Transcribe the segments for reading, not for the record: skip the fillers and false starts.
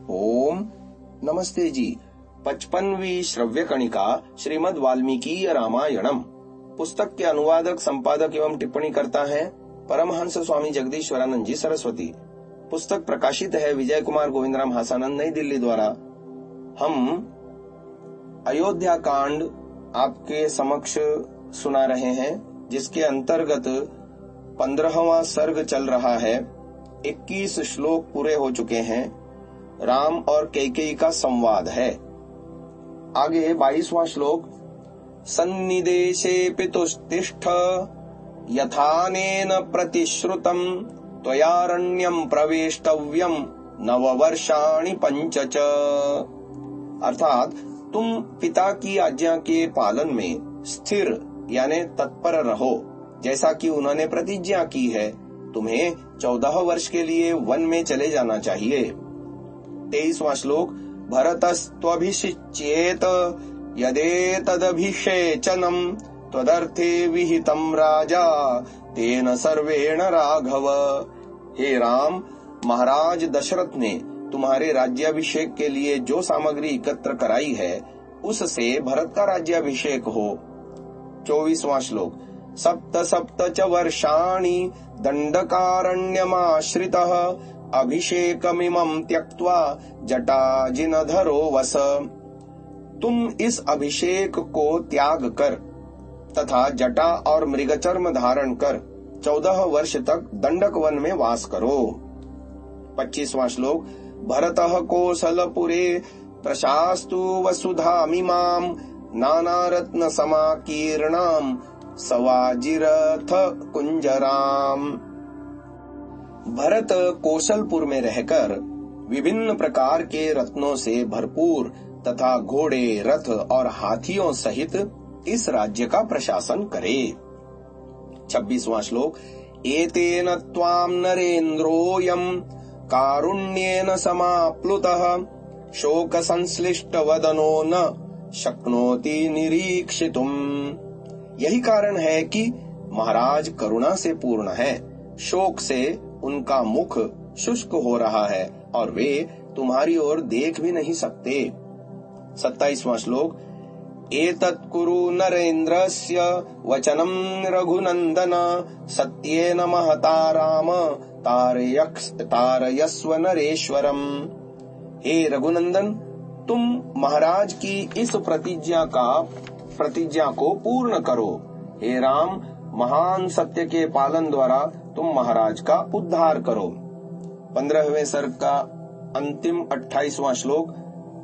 ओम नमस्ते जी। 55वीं श्रव्य कणिका श्रीमद् वाल्मीकि रामायणम पुस्तक के अनुवादक, संपादक एवं टिप्पणी करता है परमहंस स्वामी जगदीश्वरानंद जी सरस्वती। पुस्तक प्रकाशित है विजय कुमार गोविंदराम हासानंद, नई दिल्ली द्वारा। हम अयोध्या कांड आपके समक्ष सुना रहे हैं, जिसके अंतर्गत 15वां सर्ग चल रहा है। 21 श्लोक पूरे हो चुके हैं। राम और कैकेयी का संवाद है। आगे 22वां श्लोक, सन्निदेशे पितुस्तिष्ठ यथानेन प्रतिश्रुतम त्वयारण्यम प्रवेष्टव्यम नववर्षाणि पंच च। अर्थात तुम पिता की आज्ञा के पालन में स्थिर यानी तत्पर रहो, जैसा कि उन्होंने प्रतिज्ञा की है। तुम्हें 14 वर्ष के लिए वन में चले जाना चाहिए। 23वां श्लोक, भरतस्त्वभिषिच्येत यदेतदभिषेचनम त्वदर्थे विहितम राजा तेन सर्वेण राघव। हे राम, महाराज दशरथ ने तुम्हारे राज्याभिषेक के लिए जो सामग्री एकत्र कराई है, उससे भरत का राज्याभिषेक हो। 24वां श्लोक, सप्त सप्त च वर्षाणि दंडकारण्यमाश्रितः अभिषेकमिमं त्यक्त्वा जटाजिनधरो वस। तुम इस अभिषेक को त्याग कर तथा जटा और मृगचर्म धारण कर 14 वर्ष तक दंडक वन में वास करो। 25वां श्लोक, भरतः कोसलपुरे प्रशास्तु वसुधामिमां नानारत्न समाकीर्णां सवाजिरथ कुंजराम। भरत कौशलपुर में रहकर विभिन्न प्रकार के रत्नों से भरपूर तथा घोड़े, रथ और हाथियों सहित इस राज्य का प्रशासन करे। 26वां श्लोक, एतेन त्वाम नरेन्द्रोयम कारुण्येन समाप्लुतः शोक संश्लिष्ट वदनो न शक्नोति निरीक्षितुम। यही कारण है कि महाराज करुणा से पूर्ण है, शोक से उनका मुख शुष्क हो रहा है और वे तुम्हारी ओर देख भी नहीं सकते। 27वां श्लोक, एतत् कुरु नरेन्द्रस्य वचनं रघुनंदन सत्येन महता राम तारयस्व नरेश्वरम। हे रघुनंदन, तुम महाराज की इस प्रतिज्ञा को पूर्ण करो। हे राम, महान सत्य के पालन द्वारा तुम महाराज का उद्धार करो। 15वें सर्ग का अंतिम 28वां श्लोक,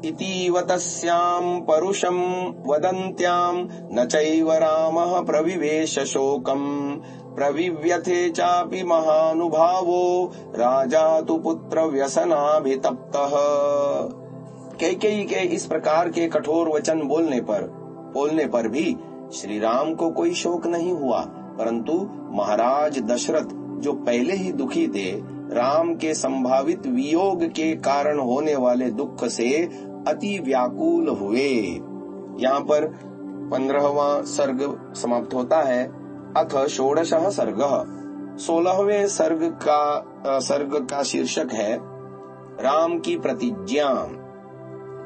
इतीव तस्यां परुषं वदन्त्यां न चैव रामः प्रविवेश शोकम् प्रविव्यथे चापि महानुभावो राजा तु पुत्र व्यसनाभितप्तः। कैकेयी के इस प्रकार के कठोर वचन बोलने पर भी श्री राम को कोई शोक नहीं हुआ, परंतु महाराज दशरथ, जो पहले ही दुखी थे, राम के संभावित वियोग के कारण होने वाले दुख से अति व्याकुल हुए। यहाँ पर 15वां सर्ग समाप्त होता है। अथ षोडशः सर्गः। 16वें सर्ग का शीर्षक है राम की प्रतिज्ञा।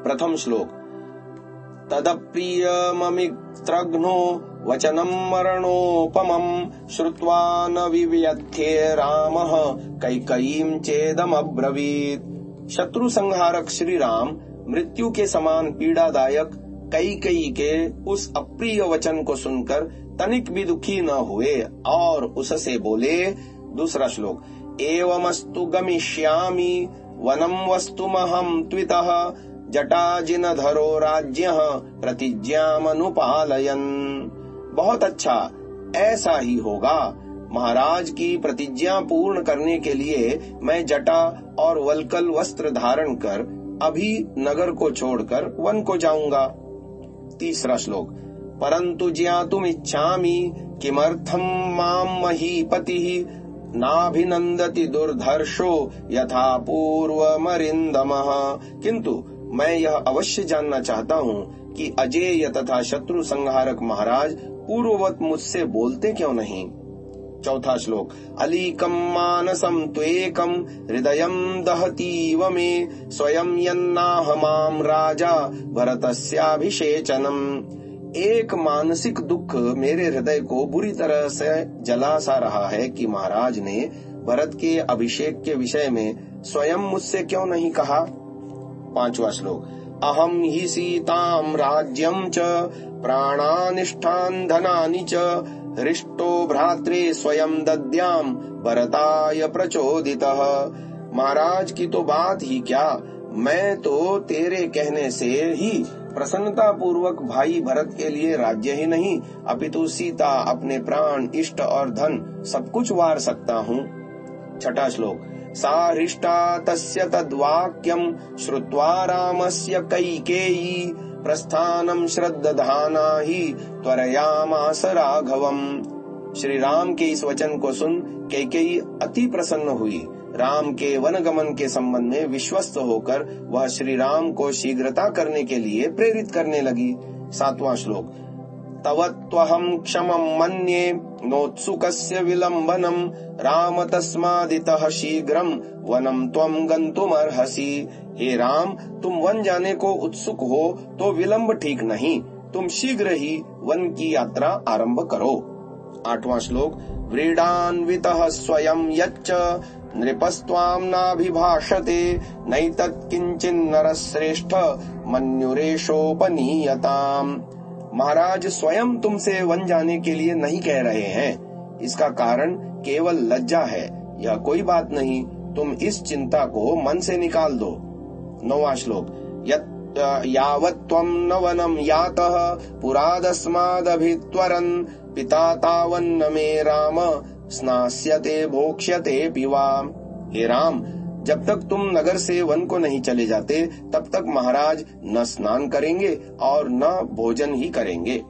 प्रथम श्लोक, तदप्रियममित्रघ्नो वचनं मरणोपमं श्रुत्वा न विव्यथ्ये रामः कैकेयीं चेदमब्रवीत्। शत्रु संहारक श्री राम मृत्यु के समान पीड़ादायक कैकेयी के उस अप्रिय वचन को सुनकर तनिक भी दुखी न हुए और उससे बोले। दूसरा श्लोक, एवमस्तु गमिष्यामि वनं वस्तुमहं त्वितः जटाजिनधरो राज्यः प्रतिज्ञामनुपालयन्। बहुत अच्छा, ऐसा ही होगा। महाराज की प्रतिज्ञा पूर्ण करने के लिए मैं जटा और वल्कल वस्त्र धारण कर अभी नगर को छोड़कर वन को जाऊंगा। तीसरा श्लोक, परंतु ज्ञातुमिच्छामि किमर्थं मां महीपतिः नाभिनंदति दुर्धर्षो यथा पूर्वमरिंदमः। किंतु मैं यह अवश्य जानना चाहता हूँ कि अजेय तथा शत्रु संहारक महाराज पूर्ववत मुझसे बोलते क्यों नहीं। चौथा श्लोक। अलीकं मानसं त्वेकं हृदयं दहतीव मे स्वयं यन्नाहमां राजा भरतस्याभिषेचनम्। एक मानसिक दुख मेरे हृदय को बुरी तरह से जला सा रहा है कि महाराज ने भरत के अभिषेक के विषय में स्वयं मुझसे क्यों नहीं कहा। पांचवा श्लोक। अहम ही सीताम राज्यम च प्राणानिष्ठान धनानि च हृष्टो भ्रात्रे स्वयं दद्याम भरताय प्रचोदितः। महाराज की तो बात ही क्या, मैं तो तेरे कहने से ही प्रसन्नता पूर्वक भाई भरत के लिए राज्य ही नहीं अपितु सीता, अपने प्राण, इष्ट और धन सब कुछ वार सकता हूँ। छठा श्लोक। सा हृष्टा तस्य तद्वाक्यं श्रुत्वा रामस्य कैकेयी प्रस्थानं श्रद्दधाना हि त्वरयामास राघवम्। श्री राम के इस वचन को सुन कैकेयी अति प्रसन्न हुई। राम के वनगमन के संबंध में विश्वस्त होकर वह श्री राम को शीघ्रता करने के लिए प्रेरित करने लगी। सातवां श्लोक। तव त्वहं क्षमं मन्ये नोत्सुकस्य विलंबनम राम तस्मादितः शीघ्रं वनम त्वं गन्तुमर्हसि। हे राम, तुम वन जाने को उत्सुक हो तो विलंब ठीक नहीं, तुम शीघ्र ही वन की यात्रा आरंभ करो। आठवां श्लोक। व्रीडान्वितः स्वयं यच्च नृपस्त्वां नाभिभाषते नैतत् किंचिन्नरश्रेष्ठ मन्युरेशोपनीयताम्। महाराज स्वयं तुमसे वन जाने के लिए नहीं कह रहे हैं, इसका कारण केवल लज्जा है, यह कोई बात नहीं, तुम इस चिंता को मन से निकाल दो। नौवां श्लोक। यावत् त्वं न वनं यातः पुरादस्मादभित्वरन् पिता तावन्न मे राम स्नास्यते भोक्ष्यते पिवा। हे राम, जब तक तुम नगर से वन को नहीं चले जाते तब तक महाराज न स्नान करेंगे और न भोजन ही करेंगे।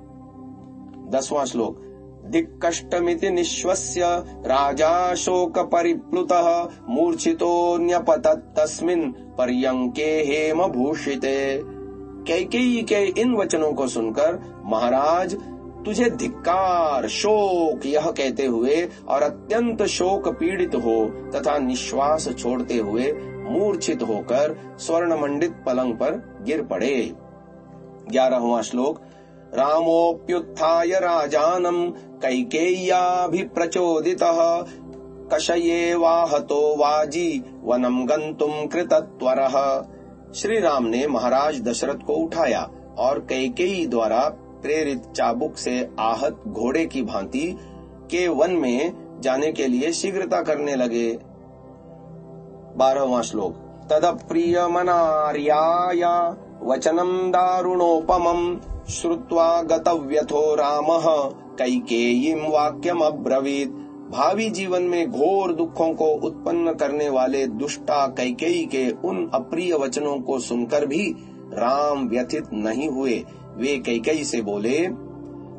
10वां श्लोक। दिक्कष्टमिति निश्वस्य राजा शोक परिप्लुतः मूर्छितोऽन्यपतत् तस्मिन् पर्यंके हेम भूषिते। कैकेयी के इन वचनों को सुनकर महाराज तुझे धिक्कार, शोक यह कहते हुए और अत्यंत शोक पीड़ित हो तथा निश्वास छोड़ते हुए मूर्छित होकर स्वर्ण मंडित पलंग पर गिर पड़े। 11वां श्लोक। रामोऽप्युत्थाय राजानं कैकेय्याभिप्रचोदितः कषयेवाहतो वाजी वनं गन्तुं कृतत्वरः। श्री राम ने महाराज दशरथ को उठाया और कैकेयी द्वारा प्रेरित चाबुक से आहत घोड़े की भांति के वन में जाने के लिए शीघ्रता करने लगे। 12वां श्लोक। तदप्रियमनार्याय वचनं दारुणोपमं श्रुत्वा गतव्यथो रामः कैकेयीं वाक्यमब्रवीत्। भावी जीवन में घोर दुखों को उत्पन्न करने वाले दुष्टा कैकेयी के उन अप्रिय वचनों को सुनकर भी राम व्यथित नहीं हुए। वे कैकेयी से बोले,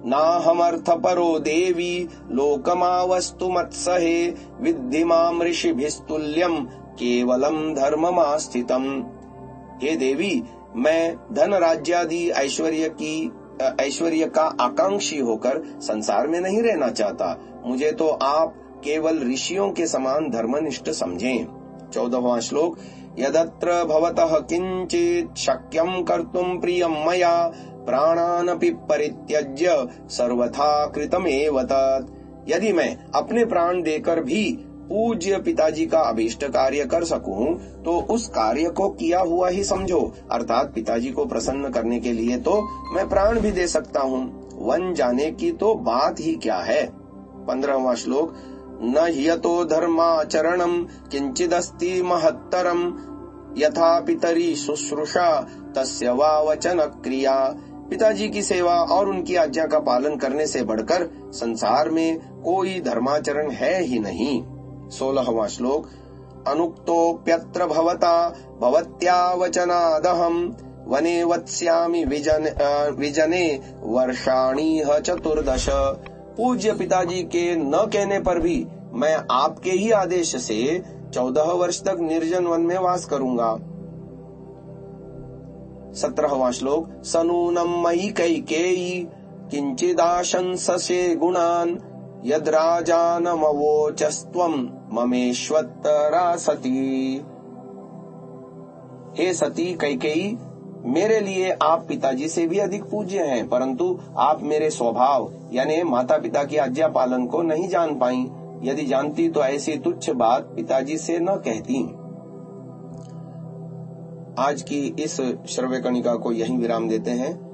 नाहमर्थ परो देवी लोकमावस्तु मत्सहे विद्धि माम ऋषिभिस्तुल्यम केवलम धर्ममास्थितम्। हे देवी, मैं धन राज्यादि ऐश्वर्य का आकांक्षी होकर संसार में नहीं रहना चाहता, मुझे तो आप केवल ऋषियों के समान धर्मनिष्ठ समझें। 14वां श्लोक। यदत्र भवतः किंचित शक्यं कर्तुं प्रियं मया प्राणानपि परित्यज्य सर्वथा कृतमेव तत्। यदि मैं अपने प्राण देकर भी पूज्य पिताजी का अभीष्ट कार्य कर सकूं तो उस कार्य को किया हुआ ही समझो, अर्थात पिताजी को प्रसन्न करने के लिए तो मैं प्राण भी दे सकता हूँ, वन जाने की तो बात ही क्या है। 15वां श्लोक। न ह्यतो धर्माचरणं किंचिदस्ति महत्तरं यथा पितरी शुश्रूषा तस्य वा वचन क्रिया। पिताजी की सेवा और उनकी आज्ञा का पालन करने से बढ़कर संसार में कोई धर्माचरण है ही नहीं। 16वां श्लोक। अनुक्तोप्यत्र भवता भवत्या वचनादहं वने वत्स्यामि विजने वर्षाणिह 14। पूज्य पिताजी के न कहने पर भी मैं आपके ही आदेश से 14 वर्ष तक निर्जन वन में वास करूंगा। 17वां श्लोक। सनूनम मयि कैकेयी किंचिदाशंससे गुणान् यद राजानमवोचस्त्वं ममेश्वत्तरा सती। हे सती कैकेयी, मेरे लिए आप पिताजी से भी अधिक पूज्य हैं, परंतु आप मेरे स्वभाव यानी माता पिता की आज्ञा पालन को नहीं जान पाई। यदि जानती तो ऐसी तुच्छ बात पिताजी से न कहती। आज की इस श्रव्य कणिका को यहीं विराम देते हैं।